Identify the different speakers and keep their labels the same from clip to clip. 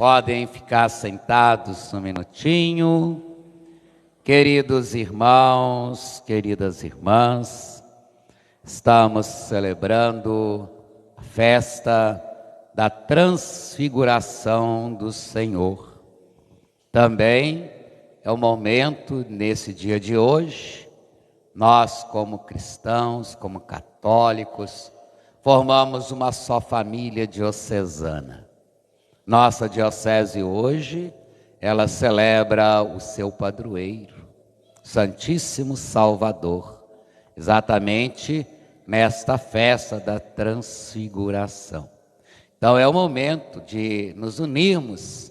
Speaker 1: Podem ficar sentados um minutinho. Queridos irmãos, queridas irmãs, estamos celebrando a festa da transfiguração do Senhor. Também é o momento, nesse dia de hoje, nós como cristãos, como católicos, formamos uma só família diocesana. Nossa diocese hoje, ela celebra o seu padroeiro, Santíssimo Salvador, exatamente nesta festa da transfiguração. Então é o momento de nos unirmos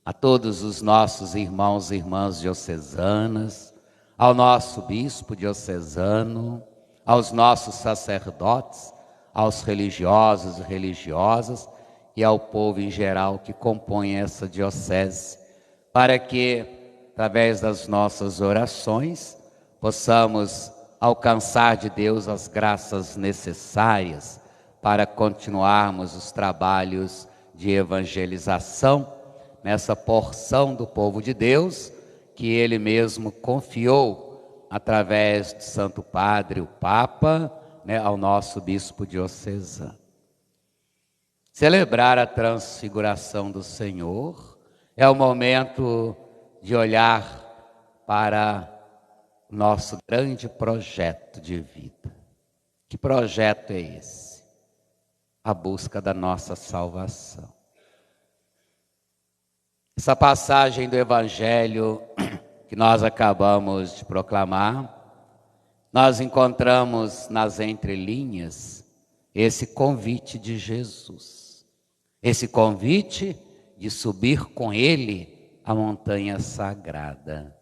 Speaker 1: a todos os nossos irmãos e irmãs diocesanas, ao nosso bispo diocesano, aos nossos sacerdotes, aos religiosos e religiosas e ao povo em geral que compõe essa diocese, para que, através das nossas orações, possamos alcançar de Deus as graças necessárias para continuarmos os trabalhos de evangelização nessa porção do povo de Deus que Ele mesmo confiou através do Santo Padre, o Papa, ao nosso bispo diocesano. Celebrar a transfiguração do Senhor é o momento de olhar para o nosso grande projeto de vida. Que projeto é esse? A busca da nossa salvação. Essa passagem do Evangelho que nós acabamos de proclamar, nós encontramos nas entrelinhas esse convite de Jesus. Esse convite de subir com Ele a montanha sagrada.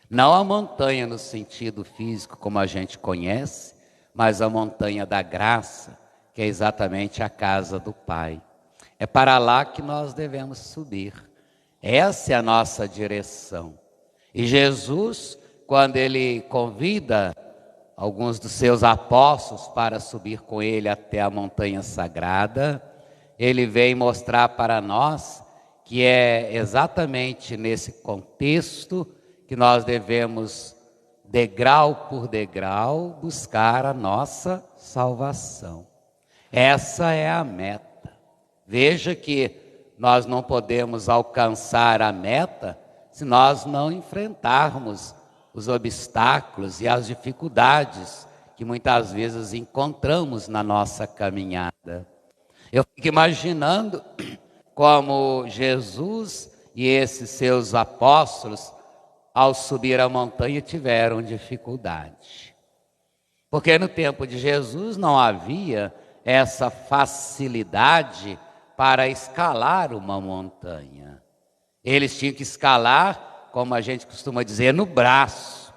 Speaker 1: Não a montanha no sentido físico como a gente conhece, mas a montanha da graça, que é exatamente a casa do Pai. É para lá que nós devemos subir. Essa é a nossa direção. E Jesus, quando Ele convida alguns dos seus apóstolos para subir com Ele até a montanha sagrada, Ele vem mostrar para nós que é exatamente nesse contexto que nós devemos, degrau por degrau, buscar a nossa salvação. Essa é a meta. Veja que nós não podemos alcançar a meta se nós não enfrentarmos os obstáculos e as dificuldades que muitas vezes encontramos na nossa caminhada. Eu fico imaginando como Jesus e esses seus apóstolos, ao subir a montanha, tiveram dificuldade. Porque no tempo de Jesus não havia essa facilidade para escalar uma montanha. Eles tinham que escalar, como a gente costuma dizer, no braço,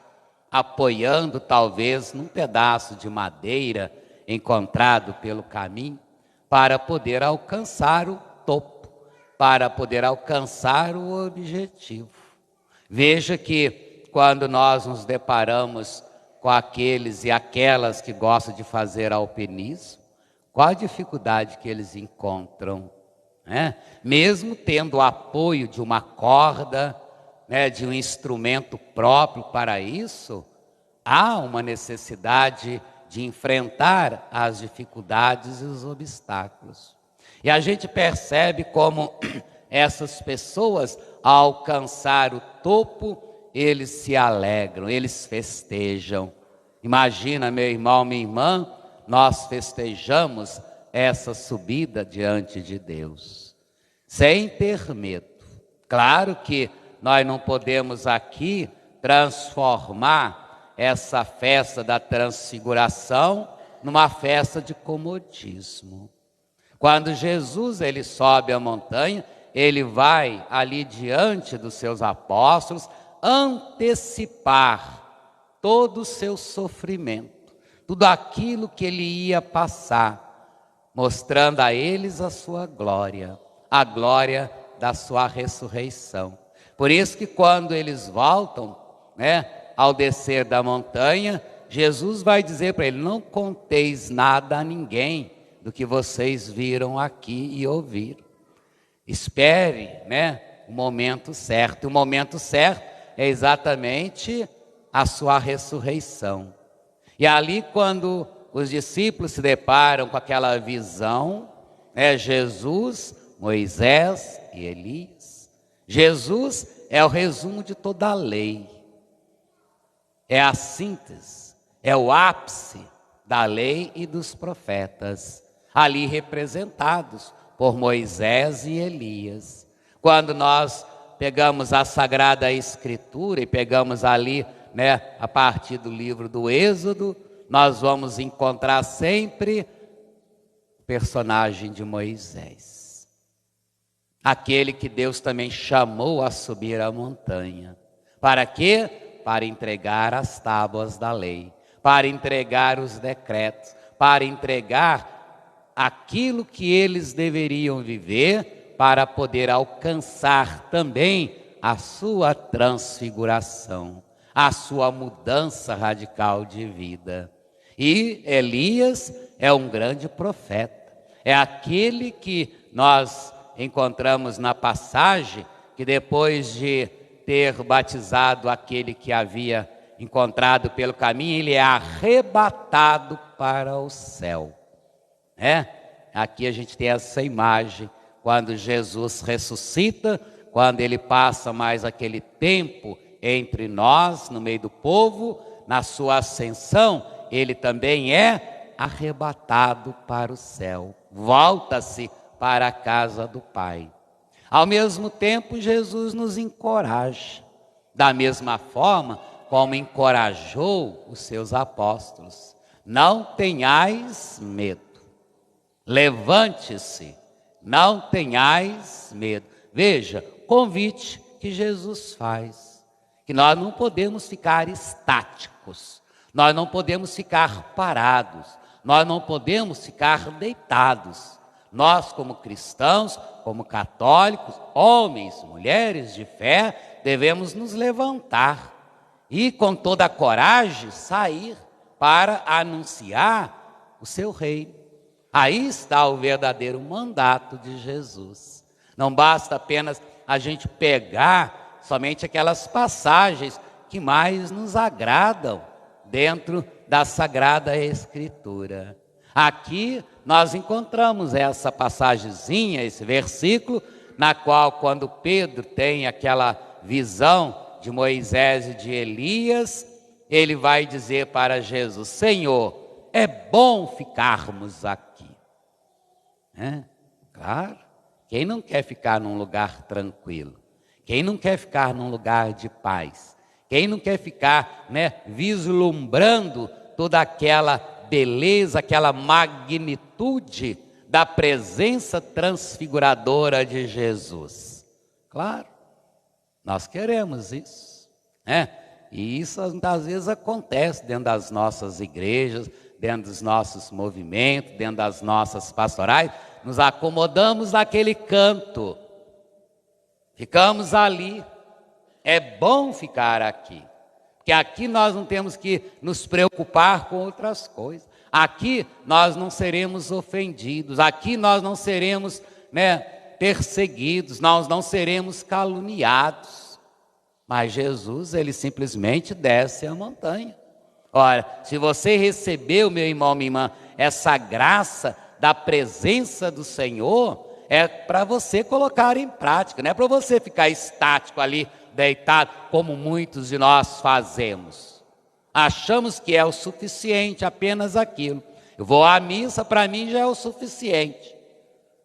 Speaker 1: apoiando talvez num pedaço de madeira encontrado pelo caminho, para poder alcançar o topo, para poder alcançar o objetivo. Veja que quando nós nos deparamos com aqueles e aquelas que gostam de fazer alpinismo, qual a dificuldade que eles encontram, né? Mesmo tendo o apoio de uma corda, né, de um instrumento próprio para isso, há uma necessidade de enfrentar as dificuldades e os obstáculos. E a gente percebe como essas pessoas, ao alcançar o topo, eles se alegram, eles festejam. Imagina, meu irmão, minha irmã, nós festejamos essa subida diante de Deus, sem ter medo. Claro que nós não podemos aqui transformar essa festa da transfiguração numa festa de comodismo. Quando Jesus ele sobe a montanha, ele vai ali diante dos seus apóstolos antecipar todo o seu sofrimento, tudo aquilo que ele ia passar, mostrando a eles a sua glória, a glória da sua ressurreição. Por isso que quando eles voltam, ao descer da montanha, Jesus vai dizer para ele: não conteis nada a ninguém do que vocês viram aqui e ouviram. Espere, né, o momento certo. E o momento certo é exatamente a sua ressurreição. E ali, quando os discípulos se deparam com aquela visão, né, Jesus, Moisés e Elias. Jesus é o resumo de toda a lei. É a síntese, é o ápice da lei e dos profetas, ali representados por Moisés e Elias. Quando nós pegamos a Sagrada Escritura e pegamos ali, né, a partir do livro do Êxodo, nós vamos encontrar sempre o personagem de Moisés. Aquele que Deus também chamou a subir a montanha. Para quê? Para entregar as tábuas da lei, para entregar os decretos, para entregar aquilo que eles deveriam viver, para poder alcançar também a sua transfiguração, a sua mudança radical de vida. E Elias é um grande profeta, é aquele que nós encontramos na passagem, que depois de ter batizado aquele que havia encontrado pelo caminho, ele é arrebatado para o céu. Aqui a gente tem essa imagem, quando Jesus ressuscita, quando ele passa mais aquele tempo entre nós, no meio do povo, na sua ascensão, ele também é arrebatado para o céu, volta-se para a casa do Pai. Ao mesmo tempo, Jesus nos encoraja, da mesma forma como encorajou os seus apóstolos. Não tenhais medo, levante-se, não tenhais medo. Veja, convite que Jesus faz, que nós não podemos ficar estáticos, nós não podemos ficar parados, nós não podemos ficar deitados. Nós, como cristãos, como católicos, homens, mulheres de fé, devemos nos levantar e, com toda a coragem, sair para anunciar o seu reino. Aí está o verdadeiro mandato de Jesus. Não basta apenas a gente pegar somente aquelas passagens que mais nos agradam dentro da Sagrada Escritura. Aqui nós encontramos essa passagemzinha, esse versículo, na qual, quando Pedro tem aquela visão de Moisés e de Elias, ele vai dizer para Jesus: Senhor, é bom ficarmos aqui. Claro, quem não quer ficar num lugar tranquilo? Quem não quer ficar num lugar de paz? Quem não quer ficar, vislumbrando toda aquela beleza, aquela magnitude da presença transfiguradora de Jesus? Claro, nós queremos isso, E isso muitas vezes acontece dentro das nossas igrejas, dentro dos nossos movimentos, dentro das nossas pastorais. Nos acomodamos naquele canto, ficamos ali. É bom ficar aqui, porque aqui nós não temos que nos preocupar com outras coisas. Aqui nós não seremos ofendidos, aqui nós não seremos, perseguidos, nós não seremos caluniados. Mas Jesus, ele simplesmente desce a montanha. Ora, se você recebeu, meu irmão, minha irmã, essa graça da presença do Senhor, é para você colocar em prática, não é para você ficar estático ali, deitado, como muitos de nós fazemos. Achamos que é o suficiente, apenas aquilo. Eu vou à missa, para mim já é o suficiente.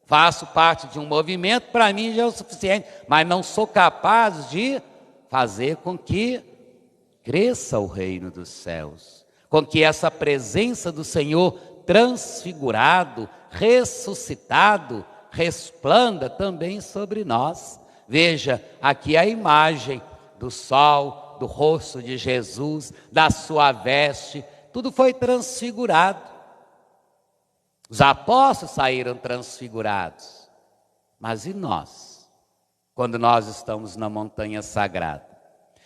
Speaker 1: Faço parte de um movimento, para mim já é o suficiente. Mas não sou capaz de fazer com que cresça o reino dos céus, com que essa presença do Senhor transfigurado, ressuscitado, resplanda também sobre nós. Veja, aqui a imagem do sol, do rosto de Jesus, da sua veste, tudo foi transfigurado. Os apóstolos saíram transfigurados. Mas e nós? Quando nós estamos na montanha sagrada.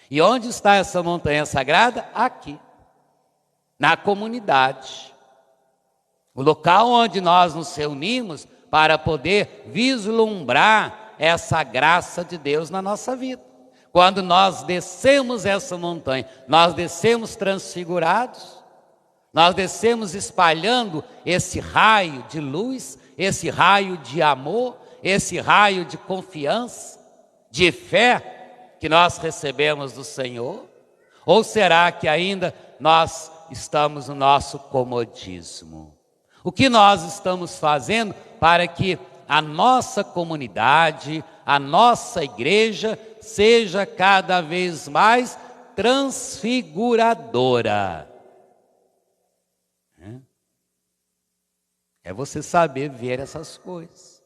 Speaker 1: E onde está essa montanha sagrada? Aqui, na comunidade. O local onde nós nos reunimos para poder vislumbrar essa graça de Deus na nossa vida. Quando nós descemos essa montanha, nós descemos transfigurados, nós descemos espalhando esse raio de luz, esse raio de amor, esse raio de confiança, de fé que nós recebemos do Senhor? Ou será que ainda nós estamos no nosso comodismo? O que nós estamos fazendo para que a nossa comunidade, a nossa igreja, seja cada vez mais transfiguradora? É você saber ver essas coisas.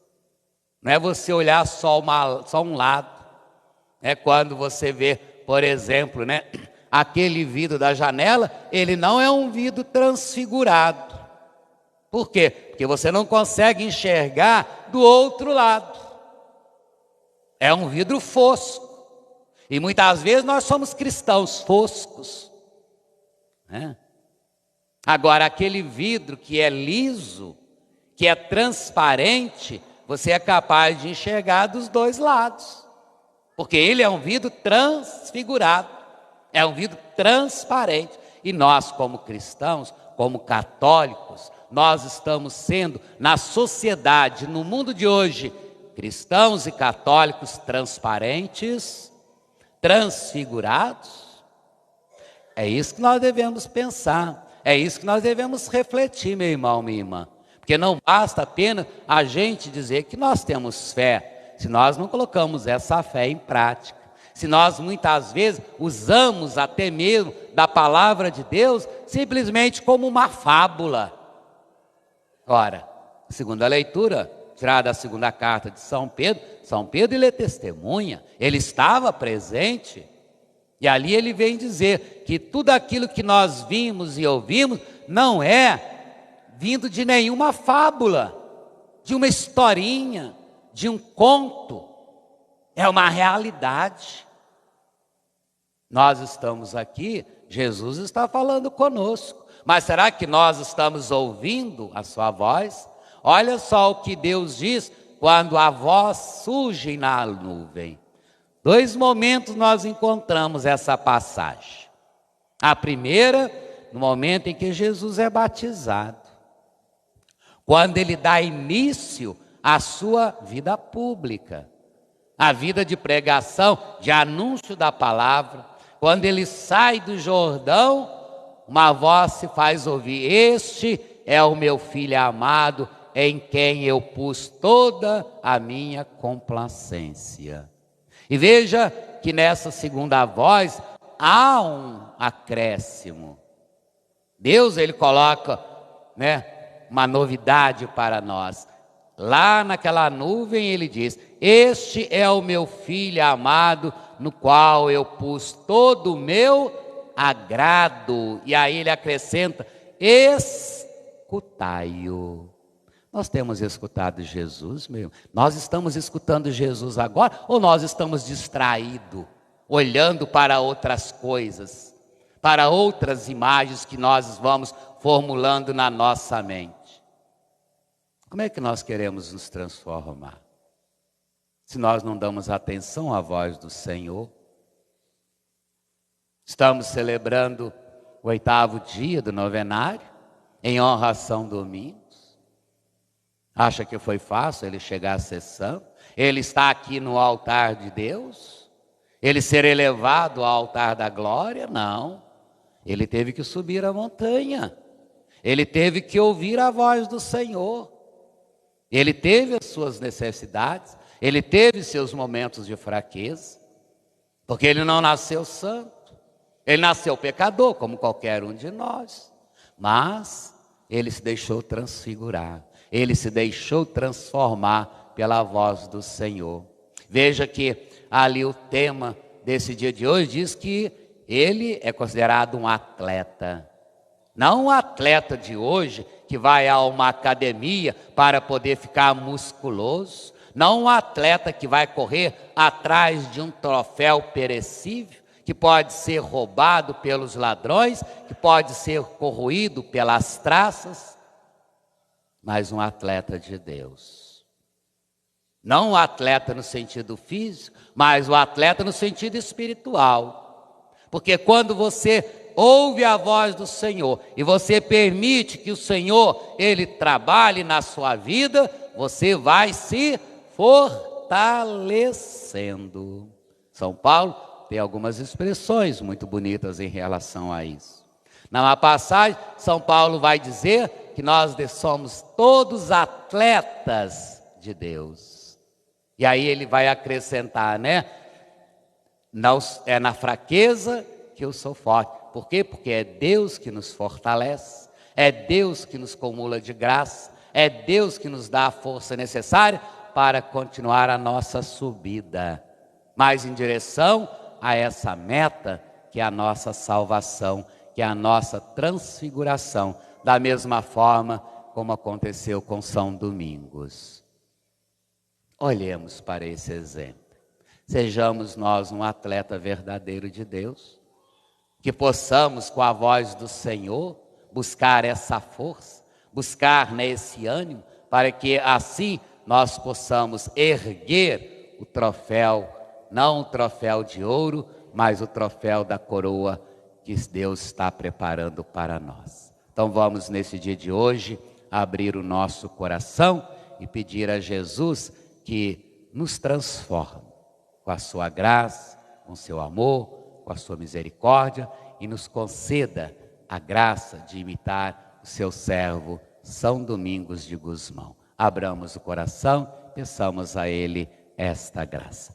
Speaker 1: Não é você olhar só um lado. É quando você vê, por exemplo, aquele vidro da janela, ele não é um vidro transfigurado. Por quê? Porque você não consegue enxergar do outro lado. É um vidro fosco. E muitas vezes nós somos cristãos foscos. Agora, aquele vidro que é liso, que é transparente, você é capaz de enxergar dos dois lados. Porque ele é um vidro transfigurado. É um vidro transparente. E nós, como cristãos, como católicos, nós estamos sendo, na sociedade, no mundo de hoje, cristãos e católicos transparentes, transfigurados. É isso que nós devemos pensar. É isso que nós devemos refletir, meu irmão, minha irmã. Porque não basta apenas a gente dizer que nós temos fé, se nós não colocamos essa fé em prática. Se nós muitas vezes usamos até mesmo da palavra de Deus simplesmente como uma fábula. Ora, segunda leitura, tirada da segunda carta de São Pedro ele é testemunha, ele estava presente. E ali ele vem dizer que tudo aquilo que nós vimos e ouvimos não é vindo de nenhuma fábula, de uma historinha, de um conto. É uma realidade. Nós estamos aqui, Jesus está falando conosco. Mas será que nós estamos ouvindo a sua voz? Olha só o que Deus diz quando a voz surge na nuvem. 2 momentos nós encontramos essa passagem. A primeira, no momento em que Jesus é batizado. Quando ele dá início à sua vida pública. A vida de pregação, de anúncio da palavra. Quando ele sai do Jordão, uma voz se faz ouvir: este é o meu filho amado, em quem eu pus toda a minha complacência. E veja que nessa segunda voz há um acréscimo. Deus, ele coloca, uma novidade para nós. Lá naquela nuvem ele diz: este é o meu filho amado, no qual eu pus todo o meu agrado. E aí ele acrescenta: escutai-o. Nós temos escutado Jesus, nós estamos escutando Jesus agora, ou nós estamos distraídos, olhando para outras coisas, para outras imagens que nós vamos formulando na nossa mente? Como é que nós queremos nos transformar? Se nós não damos atenção à voz do Senhor. Estamos celebrando o 8º dia do novenário, em honra a São Domingos. Acha que foi fácil ele chegar a ser santo? Ele está aqui no altar de Deus? Ele ser elevado ao altar da glória? Não. Ele teve que subir a montanha. Ele teve que ouvir a voz do Senhor. Ele teve as suas necessidades. Ele teve seus momentos de fraqueza. Porque ele não nasceu santo. Ele nasceu pecador, como qualquer um de nós. Mas ele se deixou transfigurar. Ele se deixou transformar pela voz do Senhor. Veja que ali o tema desse dia de hoje diz que ele é considerado um atleta. Não um atleta de hoje que vai a uma academia para poder ficar musculoso. Não um atleta que vai correr atrás de um troféu perecível, que pode ser roubado pelos ladrões, que pode ser corroído pelas traças. Mas um atleta de Deus. Não o atleta no sentido físico, mas o atleta no sentido espiritual. Porque quando você ouve a voz do Senhor e você permite que o Senhor, Ele trabalhe na sua vida, você vai se fortalecendo. São Paulo tem algumas expressões muito bonitas em relação a isso. Na passagem, São Paulo vai dizer que nós somos todos atletas de Deus. E aí ele vai acrescentar, né? Não é na fraqueza que eu sou forte. Por quê? Porque é Deus que nos fortalece, é Deus que nos comula de graça, é Deus que nos dá a força necessária para continuar a nossa subida, mas em direção a essa meta que é a nossa salvação, que é a nossa transfiguração, da mesma forma como aconteceu com São Domingos. Olhemos para esse exemplo. Sejamos nós um atleta verdadeiro de Deus, que possamos, com a voz do Senhor, buscar essa força, buscar esse ânimo, para que assim nós possamos erguer o troféu, não o troféu de ouro, mas o troféu da coroa que Deus está preparando para nós. Então vamos nesse dia de hoje abrir o nosso coração e pedir a Jesus que nos transforme com a sua graça, com o seu amor, com a sua misericórdia e nos conceda a graça de imitar o seu servo São Domingos de Gusmão. Abramos o coração, peçamos a Ele esta graça.